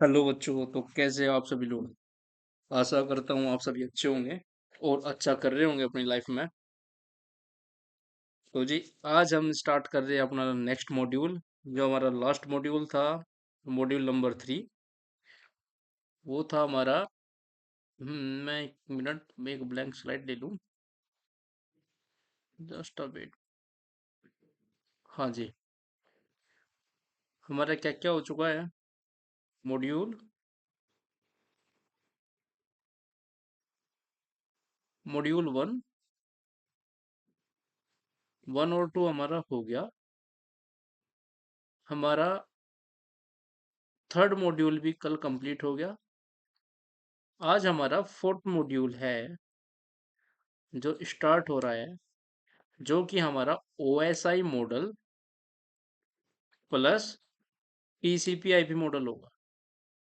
Hello बच्चों। तो कैसे हो आप सभी लोग। आशा करता हूँ आप सभी अच्छे होंगे और अच्छा कर रहे होंगे अपनी लाइफ में। तो जी, आज हम स्टार्ट कर रहे हैं अपना नेक्स्ट मॉड्यूल। जो हमारा लास्ट मॉड्यूल था, मॉड्यूल नंबर 3, वो था हमारा। मैं एक मिनट में एक ब्लैंक स्लाइड ले लूँ। Just a wait. हाँ जी, हमारा क्या क्या हो चुका है। मॉड्यूल मॉड्यूल 1, 1 और 2 हमारा हो गया। हमारा थर्ड मॉड्यूल भी कल कंप्लीट हो गया। आज हमारा फोर्थ मॉड्यूल है जो स्टार्ट हो रहा है, जो कि हमारा OSI model plus TCP IP model होगा।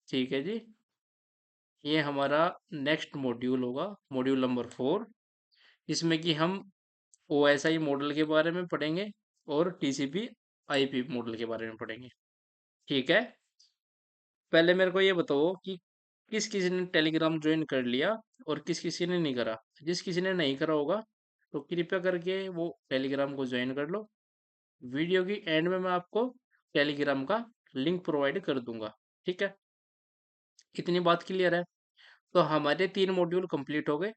ठीक है जी, ये हमारा नेक्स्ट मॉड्यूल होगा, मॉड्यूल नंबर 4। इसमें कि हम OSI मॉडल के बारे में पढ़ेंगे और TCP IP मॉडल के बारे में पढ़ेंगे। ठीक है, पहले मेरे को ये बताओ कि किस किसी ने टेलीग्राम ज्वाइन कर लिया और किस किसी ने नहीं करा। जिस किसी ने नहीं करा होगा तो कृपया करके वो टेलीग्राम को ज्वाइन कर लो। वीडियो की एंड में मैं आपको टेलीग्राम का लिंक प्रोवाइड कर दूंगा। ठीक है, इतनी बात क्लियर है। तो हमारे 3 मॉड्यूल कंप्लीट हो गए।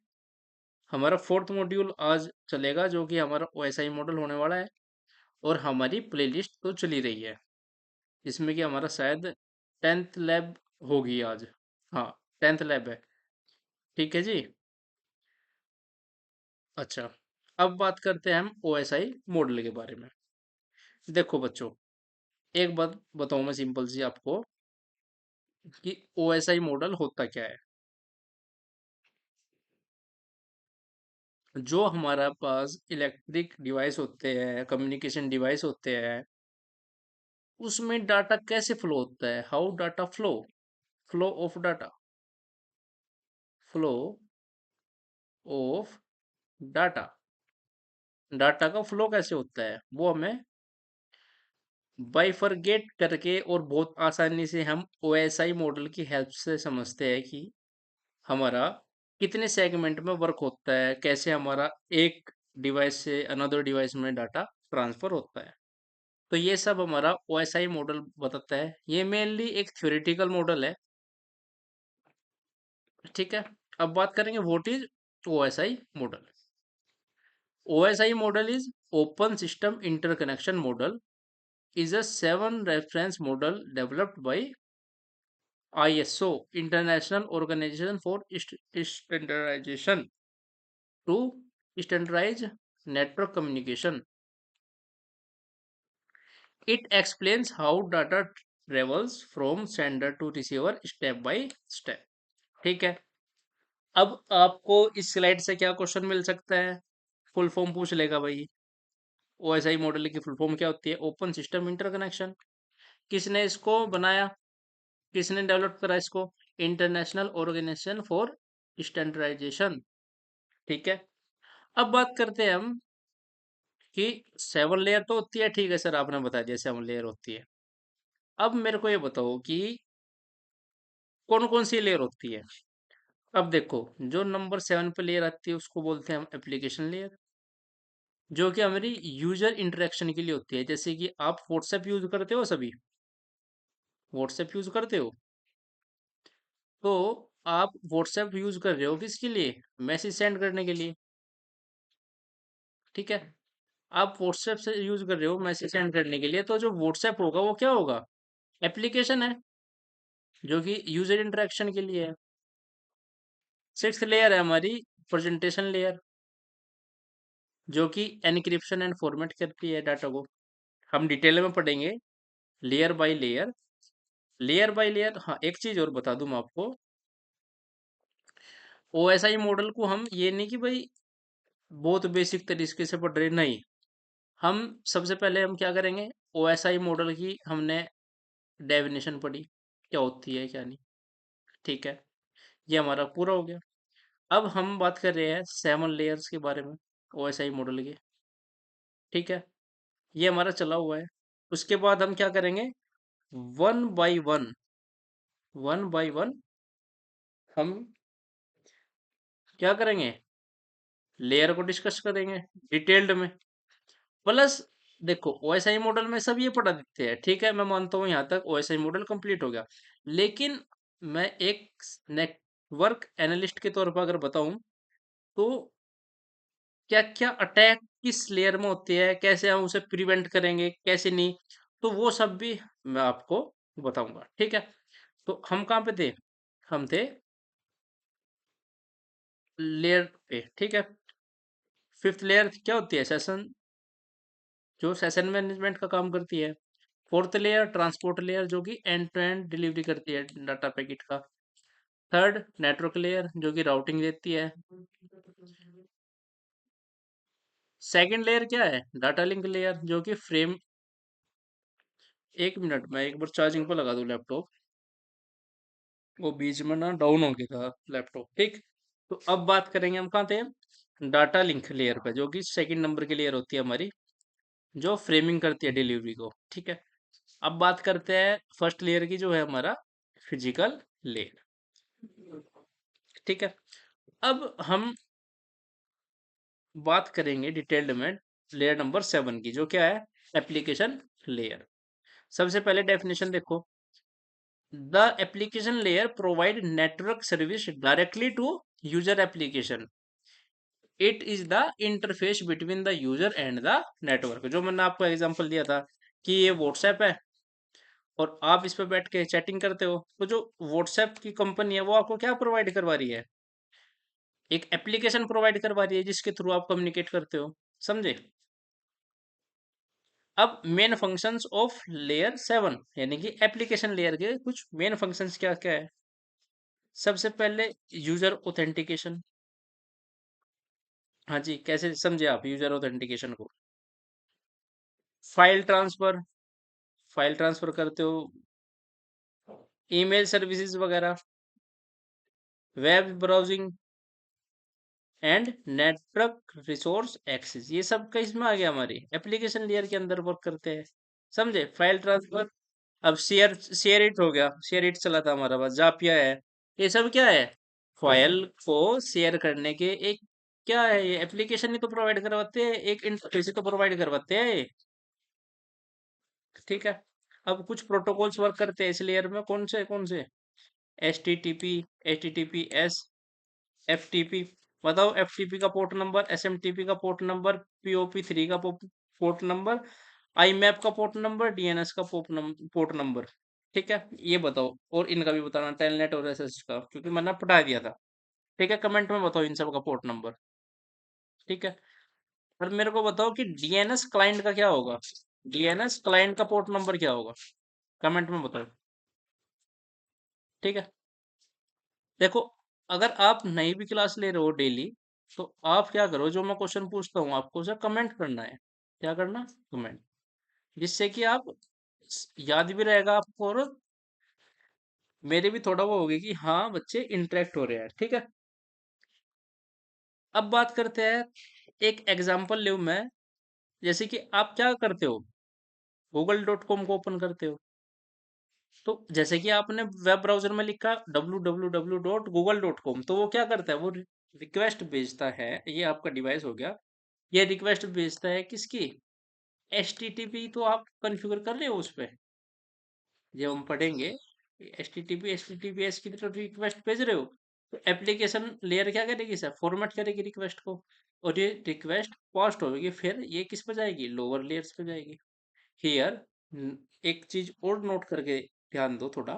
हमारा फोर्थ मॉड्यूल आज चलेगा, जो कि हमारा OSI मॉडल होने वाला है। और हमारी प्लेलिस्ट तो चली रही है, जिसमें कि हमारा शायद 10th लैब होगी आज। हाँ, 10th लैब है। ठीक है जी। अच्छा, अब बात करते हैं हम OSI मॉडल के बारे में। देखो बच्चों, एक बात बताऊं मैं सिंपल सी आपको कि OSI मॉडल होता क्या है। जो हमारा पास इलेक्ट्रिक डिवाइस होते हैं, कम्युनिकेशन डिवाइस होते हैं, उसमें डाटा कैसे फ्लो होता है। How data flow, flow of data, flow of data, data का फ्लो कैसे होता है वो हमें बाइफरगेट करके और बहुत आसानी से हम OSI मॉडल की हेल्प से समझते हैं कि हमारा कितने सेगमेंट में वर्क होता है, कैसे हमारा एक डिवाइस से अनदर डिवाइस में डाटा ट्रांसफर होता है। तो ये सब हमारा OSI मॉडल बताता है। ये मेनली एक थ्योरेटिकल मॉडल है। ठीक है, अब बात करेंगे what is OSI model. OSI model is Open System Interconnection Model, is a 7 reference model developed by ISO, International Organization for Standardization, to standardize network communication. It explains how data travels from sender to receiver step by step. ठीक है, अब आपको इस slide से क्या question मिल सकता है। Full form पूछ लेगा भाई। OSI मॉडल की फुल फॉर्म क्या होती है। Open system interconnection. किसने इसको बनाया, किसने डेवलप करा इसको। International organisation for standardisation. ठीक है, अब बात करते हैं हम कि 7 लेयर तो होती है। ठीक है सर, आपने बता दिया 7 लेयर होती है। अब मेरे को ये बताओ कि कौन कौन सी लेयर होती है। अब देखो, जो नंबर 7 पे लेयर आती है उसको बोलते हैं हम एप्लीकेशन लेयर, जो कि हमारी यूजर इंटरेक्शन के लिए होती है। जैसे कि आप व्हाट्सएप यूज करते हो, सभी व्हाट्सएप यूज करते हो। तो आप व्हाट्सएप यूज कर रहे हो किसके लिए, मैसेज सेंड करने के लिए। ठीक है, आप व्हाट्सएप से यूज कर रहे हो मैसेज सेंड करने के लिए, तो जो व्हाट्सएप होगा वो क्या होगा, एप्लीकेशन है, जो कि यूजर इंटरेक्शन के लिए है। 6th लेयर है हमारी प्रेजेंटेशन लेयर, जो कि एनक्रिप्शन एंड फॉर्मेट करती है डाटा को। हम डिटेल में पढ़ेंगे layer by layer. Layer by layer, हाँ एक चीज और बता दूं मैं आपको। OSI मॉडल को हम ये नहीं कि भाई बहुत बेसिक तरीके से पढ़ रहे, नहीं। हम सबसे पहले हम क्या करेंगे, OSI मॉडल की हमने डेफिनेशन पढ़ी, क्या होती है क्या नहीं। ठीक है, ये हमारा पूरा हो गया। अब हम बात कर रहे हैं 7 लेयर्स के बारे में, OSI मॉडल के। ठीक है, ये हमारा चला हुआ है। उसके बाद हम क्या करेंगे, one by one one by one हम क्या करेंगे, लेयर को डिस्कस करेंगे डिटेल्ड में। प्लस देखो ओएसआई मॉडल में सब ये पढ़ा देते हैं, ठीक है, मैं मानता हूँ यहाँ तक ओएसआई मॉडल कंप्लीट हो गया। लेकिन मैं एक नेटवर्क एनालिस्ट के तौर पर अगर बताऊं, तो क्या क्या अटैक किस लेयर में होते हैं, कैसे हम उसे प्रिवेंट करेंगे, कैसे नहीं, तो वो सब भी मैं आपको बताऊंगा, ठीक है। तो हम कहाँ पे थे, हम थे लेयर पे, ठीक है। फिफ्थ लेयर क्या होती है, सेशन, जो सेशन मैनेजमेंट का काम करती है। फोर्थ लेयर ट्रांसपोर्ट लेयर, जो कि एंड टू एंड डिलीवरी करती है डाटा पैकेट का। थर्ड नेटवर्क लेयर, जो कि राउटिंग देती है। सेकंड लेयर क्या है, डाटा लिंक लेयर, जो कि फ्रेम, एक मिनट मैं एक बार चार्जिंग पर लगा दूं लैपटॉप, वो बीच में ना डाउन हो गया था लैपटॉप, ठीक। तो अब बात करेंगे हम कहाँ थे, डाटा लिंक लेयर पे, जो कि सेकंड नंबर की लेयर होती है हमारी, जो फ्रेमिंग करती है डिलीवरी को, ठीक है। अब बात करते हैं फर्स्ट लेयर की, जो है हमारा फिजिकल लेयर, ठीक है। अब हम बात करेंगे डिटेल्ड में लेयर नंबर 7 की, जो क्या है, एप्लीकेशन लेयर। सबसे पहले डेफिनेशन देखो, the application layer provide network service directly to user application, it is the interface between the user and the network. जो मैंने आपको एग्जांपल दिया था कि ये व्हाट्सएप है और आप इस पे बैठ के चैटिंग करते हो, तो जो व्हाट्सएप की कंपनी है वो आपको क्या प्रोवाइड करवा रही है, एक एप्लीकेशन प्रोवाइड करवा रही है जिसके थ्रू आप कम्युनिकेट करते हो, समझे। अब मेन फंक्शंस ऑफ लेयर 7, यानी कि एप्लीकेशन लेयर के कुछ मेन फंक्शंस क्या क्या है। सबसे पहले यूजर ऑथेंटिकेशन। हाँ जी, कैसे समझे आप यूजर ऑथेंटिकेशन को, फाइल ट्रांसफर, फाइल ट्रांसफर करते हो, ईमेल सर्विसेज वगैरह, web browsing and network resource access, ये सब का इसमें आ गया, हमारी एप्लीकेशन लेयर के अंदर वर्क करते हैं, समझे। फाइल ट्रांसफर, अब शेयर, शेयर इट हो गया, शेयर इट चला था हमारा पास, जापिया है, ये सब क्या है, फाइल को शेयर करने के एक, क्या है, ये एप्लीकेशन ही तो प्रोवाइड करवाते हैं, एक इंटरफेस ही तो प्रोवाइड करवाते हैं ये, ठीक है। अब कुछ प्रोटोकॉल्स वर्क करते हैं इस लेयर में, कौन से, H T T P, H T T P S, F T P. बताओ, एफ टी पी का port number, S M T P का पोर्ट नंबर, पीओपी 3 का पोर्ट नंबर, आई मैप का पोर्ट नंबर, डीएनएस का port number, ठीक है। ये बताओ, और इनका भी बताना, टेलनेट और एसएस का, क्योंकि मैंने पढ़ा दिया था, ठीक है। कमेंट में बताओ इन सब का पोर्ट नंबर, ठीक है। और मेरे को बताओ कि डीएनएस क्लाइंट का क्या होगा, डीएनएस क्लाइंट का पोर्ट नंबर क्या होगा, कमेंट में बताओ, ठीक है। देखो, अगर आप नई भी क्लास ले रहे हो डेली, तो आप क्या करो, जो मैं क्वेश्चन पूछता हूँ आपको उसे कमेंट करना है, क्या करना, कमेंट, जिससे कि आप याद भी रहेगा आपको, और मेरे भी थोड़ा वो होगी कि हाँ बच्चे इंटरेक्ट हो रहे हैं, ठीक है। अब बात करते हैं, एक एग्जांपल लूँ मैं, जैसे कि आप क्या करते हो, google.com को ओपन करते हो, तो जैसे कि आपने वेब ब्राउजर में लिखा www.google.com, तो वो क्या करता है, वो रिक्वेस्ट भेजता है, ये आपका डिवाइस हो गया, ये रिक्वेस्ट भेजता है किसकी, एच टी टी पी, तो आप कॉन्फ़िगर कर रहे हो उस पे, जब हम पढ़ेंगे H T T P, H T T P S की तरफ रिक्वेस्ट भेज रहे हो, तो एप्लीकेशन लेयर क्या करेगी सर, फॉर्मेट करेगी रिक्वेस्ट को, और ये रिक्वेस्ट पास्ट होगी, फिर ये किस पे जाएगी, लोअर लेयर्स पे जाएगी। हियर एक चीज और नोट करके ध्यान दो थोड़ा,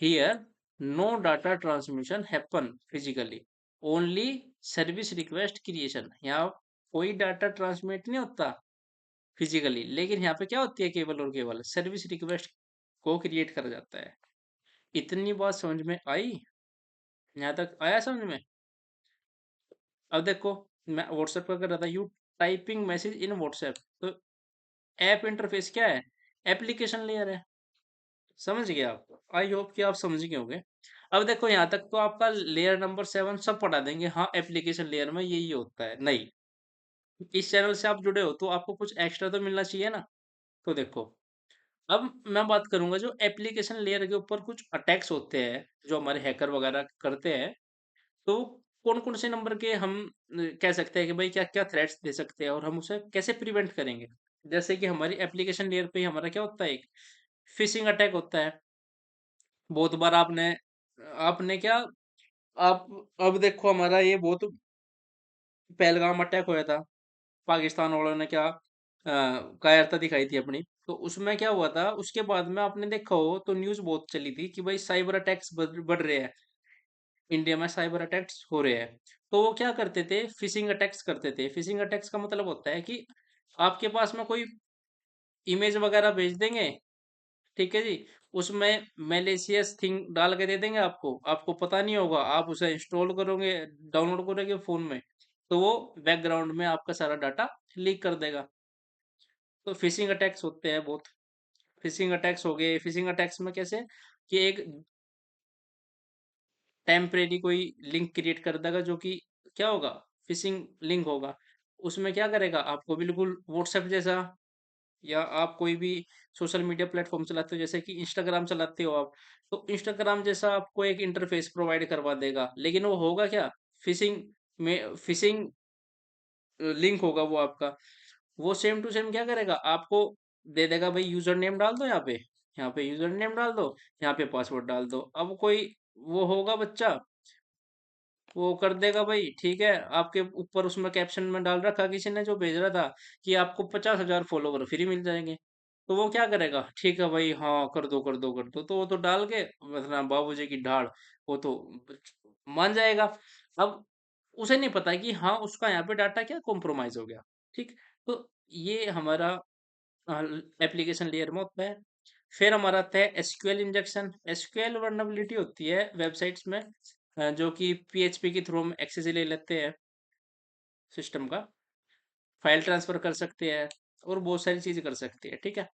here no data transmission happen physically, only service request creation, यहाँ कोई डाटा ट्रांसमिट नहीं होता फिजिकली, लेकिन यहाँ पे क्या होती है, केवल और केवल सर्विस रिक्वेस्ट को क्रिएट करा जाता है। इतनी बात समझ में आई, यहाँ तक आया समझ में। अब देखो, मैं व्हाट्सएप का कर रहा था, you typing message in WhatsApp, तो ऐप इंटरफेस क्या है, एप्लीकेशन लेयर है, समझ गए आप, आई होप कि आप समझ गए होंगे। अब देखो, यहाँ तक तो आपका लेयर नंबर 7 सब पढ़ा देंगे, हाँ एप्लीकेशन लेयर में यही होता है, नहीं, इस चैनल से आप जुड़े हो तो आपको कुछ एक्स्ट्रा तो मिलना चाहिए ना। तो देखो, अब मैं बात करूंगा जो एप्लीकेशन लेयर के ऊपर कुछ अटैक्स होते हैं जो हमारे हैकर वगैरह करते हैं, तो कौन कौन से नंबर के हम कह सकते हैं कि भाई क्या क्या थ्रेट्स दे सकते हैं और हम उसे कैसे प्रिवेंट करेंगे। जैसे कि हमारी एप्लीकेशन लेयर पे ही हमारा क्या होता है, एक फिशिंग अटैक होता है। बहुत बार आपने आपने क्या आप अब देखो हमारा ये बहुत पहलगाम अटैक हुआ था, पाकिस्तान वालों ने क्या कायरता दिखाई थी अपनी। तो उसमें क्या हुआ था, उसके बाद में आपने देखा हो तो न्यूज़ बहुत चली थी कि भाई साइबर अटैक्स बढ़ रहे हैं, इंडिया में साइबर अटैक्स हो रहे हैं। तो वो क्या करते थे, फिशिंग अटैक्स करते थे। फिशिंग अटैक्स का मतलब होता है कि आपके पास में कोई इमेज वगैरह भेज देंगे, ठीक है जी, उसमें मैलिशियस थिंग डाल के दे देंगे आपको, आपको पता नहीं होगा, आप उसे इंस्टॉल करोगे, डाउनलोड करोगे फोन में, तो वो बैकग्राउंड में आपका सारा डाटा लीक कर देगा। तो फिशिंग अटैक्स होते हैं बहुत। फिशिंग अटैक्स हो गए। फिशिंग अटैक्स में कैसे कि एक टेम्परेरी कोई लिंक क्रिएट कर देगा जो कि क्या होगा, फिशिंग लिंक होगा। उसमें क्या करेगा, आपको बिल्कुल व्हाट्सएप जैसा, या आप कोई भी सोशल मीडिया प्लेटफॉर्म चलाते हो जैसे कि इंस्टाग्राम चलाते हो आप, तो इंस्टाग्राम जैसा आपको एक इंटरफेस प्रोवाइड करवा देगा, लेकिन वो होगा क्या, फिशिंग में फिशिंग लिंक होगा वो आपका। वो सेम टू सेम क्या करेगा, आपको दे देगा भाई यूजर नेम डाल दो, यहाँ पे यूजर नेम डाल दो, यहाँ पे पासवर्ड डाल दो। अब कोई वो होगा बच्चा, वो कर देगा भाई, ठीक है, आपके ऊपर उसमें कैप्शन में डाल रखा किसी ने जो भेज रहा था कि आपको 50,000 फॉलोवर फ्री मिल जाएंगे। तो वो क्या करेगा, ठीक है भाई, हाँ कर दो कर दो कर दो, तो वो तो डाल के मतलब बाबूजी की ढाल, वो तो मान जाएगा। अब उसे नहीं पता कि हाँ उसका यहाँ पे डाटा क्या कॉम्प्रोमाइज हो गया। ठीक, तो ये हमारा एप्लीकेशन लेयर में होता है। फिर हमारा आता है एसक्यूएल इंजेक्शन। एसक्यूएल वर्नेबिलिटी होती है वेबसाइट्स में जो कि पीएचपी के थ्रू हम एक्सेस ले लेते हैं सिस्टम का, फाइल ट्रांसफर कर सकते हैं और बहुत सारी चीज़ कर सकते हैं, ठीक है।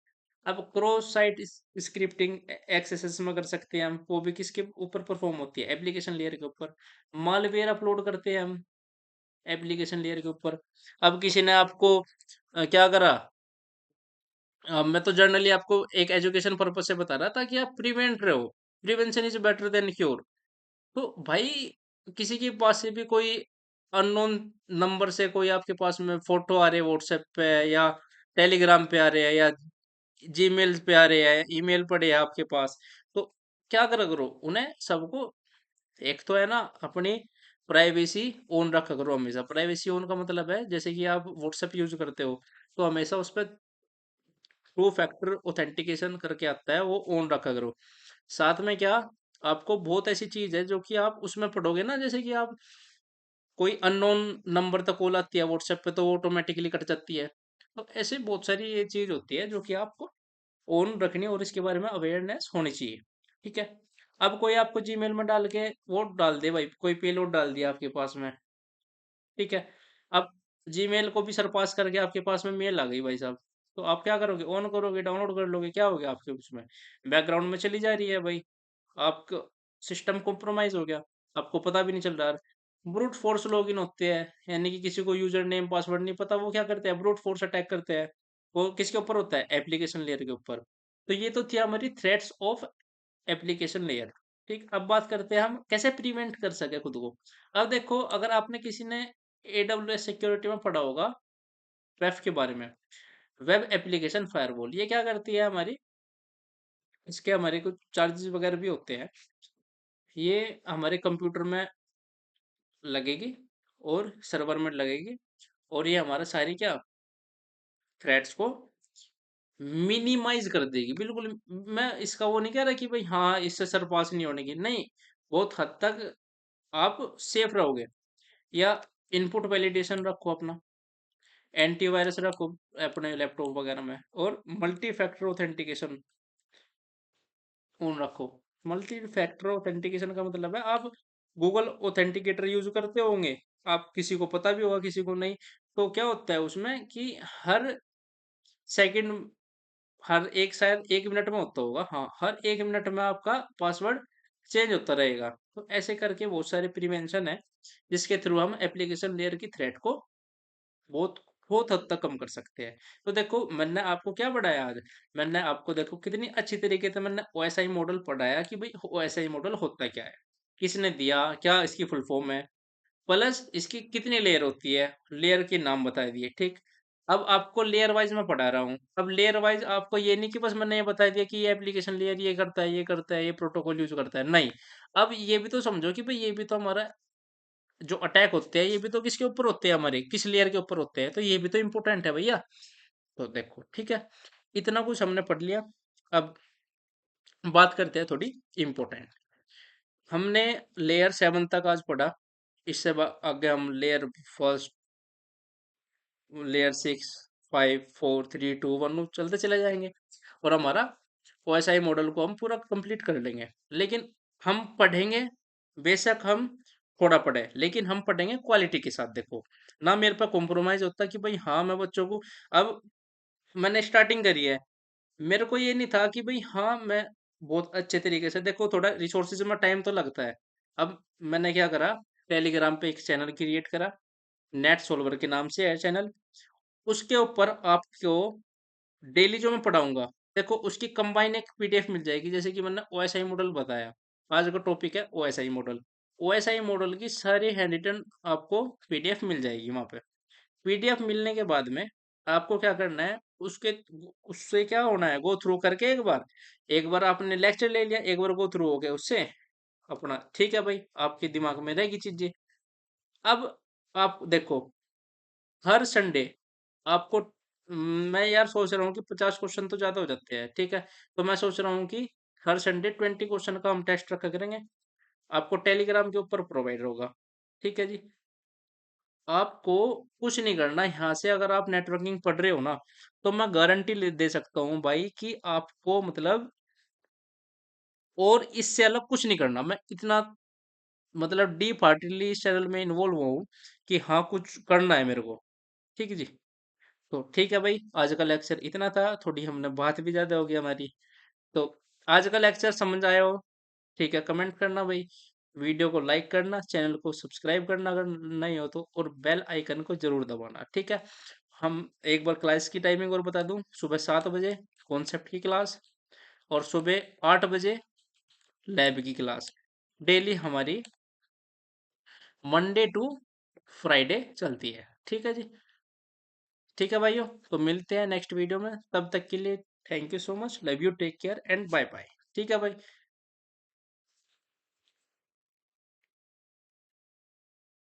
अब क्रॉस साइट स्क्रिप्टिंग एक्सेस में कर सकते हैं हम, वो भी किसके ऊपर परफॉर्म होती है, एप्लीकेशन लेयर के ऊपर। मालवेयर अपलोड करते हैं हम एप्लीकेशन लेयर के ऊपर। अब किसी ने आपको क्या करा, मैं तो जनरली आपको एक एजुकेशन पर्पज से बता रहा था कि आप प्रिवेंट रहो, prevention is better than cure. तो भाई किसी के पास से भी कोई अननोन नंबर से कोई आपके पास में फोटो आ रहे हैं व्हाट्सएप पे, या टेलीग्राम पे आ रहे हैं, या जीमेल पे आ रहे हैं, ईमेल पड़े हैं आपके पास, तो क्या करा करो उन्हें सबको, एक तो है ना अपनी प्राइवेसी ऑन रखा करो हमेशा। प्राइवेसी ऑन का मतलब है जैसे कि आप व्हाट्सएप यूज करते हो, तो हमेशा उस पर टू फैक्टर ऑथेंटिकेशन करके आता है, वो ऑन रखा करो। साथ में क्या, आपको बहुत ऐसी चीज है जो कि आप उसमें पढ़ोगे ना, जैसे कि आप कोई अननोन नंबर तक कॉल आती है व्हाट्सएप पे तो वो ऑटोमेटिकली कट जाती है। तो ऐसे बहुत सारी ये चीज होती है जो कि आपको ऑन रखनी है और इसके बारे में अवेयरनेस होनी चाहिए, ठीक है। अब कोई आपको जीमेल में डाल के वो डाल दे भाई, कोई पेलोड डाल दिया आपके पास में, ठीक है। अब जीमेल को भी सरपास करके आपके पास में मेल आ गई भाई साहब, तो आप क्या करोगे, ऑन करोगे, डाउनलोड कर लोगे, क्या हो गया आपके उसमें, बैकग्राउंड में चली जा रही है भाई, आपका सिस्टम कॉम्प्रोमाइज हो गया, आपको पता भी नहीं चल रहा। ब्रूट फोर्स लॉगिन होते हैं, यानी कि किसी को यूजर नेम पासवर्ड नहीं पता, वो क्या करते हैं, ब्रूट फोर्स अटैक करते हैं। वो किसके ऊपर होता है, एप्लीकेशन लेयर के ऊपर। तो ये तो थी हमारी थ्रेट्स ऑफ एप्लीकेशन लेयर। ठीक, अब बात करते हैं हम कैसे प्रिवेंट कर सके खुद को। अब देखो, अगर आपने किसी ने AWS सिक्योरिटी में पढ़ा होगा वेब के बारे में, वेब एप्लीकेशन फायरवॉल, ये क्या करती है हमारी, इसके हमारे कुछ चार्जेस वगैरह भी होते हैं। ये हमारे कंप्यूटर में लगेगी और सर्वर में लगेगी, और ये हमारा सारी क्या थ्रेड्स को मिनिमाइज कर देगी बिल्कुल। मैं इसका वो नहीं कह रहा कि भाई हाँ इससे सरपास नहीं होने की, नहीं, बहुत हद तक आप सेफ रहोगे। या इनपुट वैलिडेशन रखो अपना, एंटीवायरस रखो अपने लैपटॉप वगैरह में, और मल्टी फैक्टर ऑथेंटिकेशन ऑन रखो। मल्टी फैक्टर ऑथेंटिकेशन का मतलब है आप गूगल ऑथेंटिकेटर यूज करते होंगे, आप किसी को पता भी होगा किसी को नहीं। तो क्या होता है उसमें कि हर सेकंड, हर एक, शायद 1 मिनट में होता होगा, हाँ हर 1 मिनट में आपका पासवर्ड चेंज होता रहेगा। तो ऐसे करके बहुत सारे प्रिवेंशन है जिसके थ्रू हम एप्लीकेशन लेयर की थ्रेट को बहुत बहुत हद तक कम कर सकते हैं। तो देखो मैंने आपको क्या पढ़ाया आज, मैंने आपको देखो कितनी अच्छी तरीके से मैंने ओएसआई मॉडल पढ़ाया कि भाई ओएसआई मॉडल होता क्या है, किसने दिया, क्या इसकी फुल फॉर्म है, प्लस इसकी कितनी लेयर होती है, लेयर के नाम बता दिए, ठीक। अब आपको लेयर वाइज मैं पढ़ा रहा हूँ। अब लेयर वाइज आपको ये नहीं कि बस मैंने ये बता दिया कि ये एप्लीकेशन लेयर ये करता है, ये करता है, ये प्रोटोकॉल यूज करता है, नहीं। अब ये भी तो समझो कि भाई ये भी तो हमारा जो अटैक होते हैं ये भी तो किसके ऊपर होते हैं, हमारे किस लेयर के ऊपर होते हैं, तो ये भी तो इम्पोर्टेंट है भैया। तो देखो ठीक है, इतना कुछ हमने पढ़ लिया। अब बात करते हैं थोड़ी इम्पोर्टेंट। हमने लेयर 7 तक आज पढ़ा। इससे आगे हम लेयर फर्स्ट, लेयर 6, 5, 4, 3, 2, 1 चलते चले जाएंगे और हमारा ओएसआई मॉडल को हम पूरा कंप्लीट कर लेंगे। लेकिन हम पढ़ेंगे, बेशक हम थोड़ा पढ़े लेकिन हम पढ़ेंगे क्वालिटी के साथ। देखो ना मेरे पे कॉम्प्रोमाइज होता कि भाई हाँ मैं बच्चों को, अब मैंने स्टार्टिंग करी है, मेरे को ये नहीं था कि भाई हाँ मैं बहुत अच्छे तरीके से, देखो थोड़ा रिसोर्सेज में टाइम तो लगता है। अब मैंने क्या करा, टेलीग्राम पे एक चैनल क्रिएट करा, नेट सोल्वर के नाम से है चैनल। उसके ऊपर आपको डेली जो मैं पढ़ाऊंगा, देखो उसकी कंबाइन एक पीडीएफ मिल जाएगी। जैसे कि मैंने ओएसआई मॉडल बताया, आज का टॉपिक है ओएसआई मॉडल। ओएसआई मॉडल की सारी हैंड रिटन आपको पीडीएफ मिल जाएगी वहां पे। पीडीएफ मिलने के बाद में आपको क्या करना है, उसके उससे क्या होना है, गो थ्रू करके एक बार आपने लेक्चर ले लिया, एक बार गो थ्रू हो गया उससे अपना, ठीक है भाई, आपके दिमाग में रहेगी चीजें। अब आप देखो हर संडे आपको मैं यार सोच रहा हूँ कि 50 क्वेश्चन तो ज्यादा हो जाते हैं, ठीक है। तो मैं सोच रहा हूँ कि हर संडे 20 क्वेश्चन का हम टेस्ट रखा करेंगे, आपको टेलीग्राम के ऊपर प्रोवाइड होगा, ठीक है जी। आपको कुछ नहीं करना यहाँ से, अगर आप नेटवर्किंग पढ़ रहे हो ना, तो मैं गारंटी दे सकता हूँ भाई कि आपको मतलब और इससे अलग कुछ नहीं करना। मैं इतना मतलब डीप हार्टेडली इस चैनल में इन्वॉल्व हूँ कि हाँ कुछ करना है मेरे को, ठीक है जी। तो ठीक है भाई, आज का लेक्चर इतना था, थोड़ी हमने बात भी ज्यादा हो गई हमारी। तो आज का लेक्चर समझ आया हो, ठीक है, कमेंट करना भाई, वीडियो को लाइक करना, चैनल को सब्सक्राइब करना अगर नहीं हो तो, और बेल आइकन को जरूर दबाना, ठीक है। हम एक बार क्लास की टाइमिंग और बता दूं, सुबह 7 बजे कॉन्सेप्ट की क्लास और सुबह 8 बजे लैब की क्लास, डेली हमारी मंडे टू फ्राइडे चलती है, ठीक है जी। ठीक है भाइयों, तो मिलते हैं नेक्स्ट वीडियो में, तब तक के लिए thank you so much, love you, take care and bye bye, ठीक है भाई।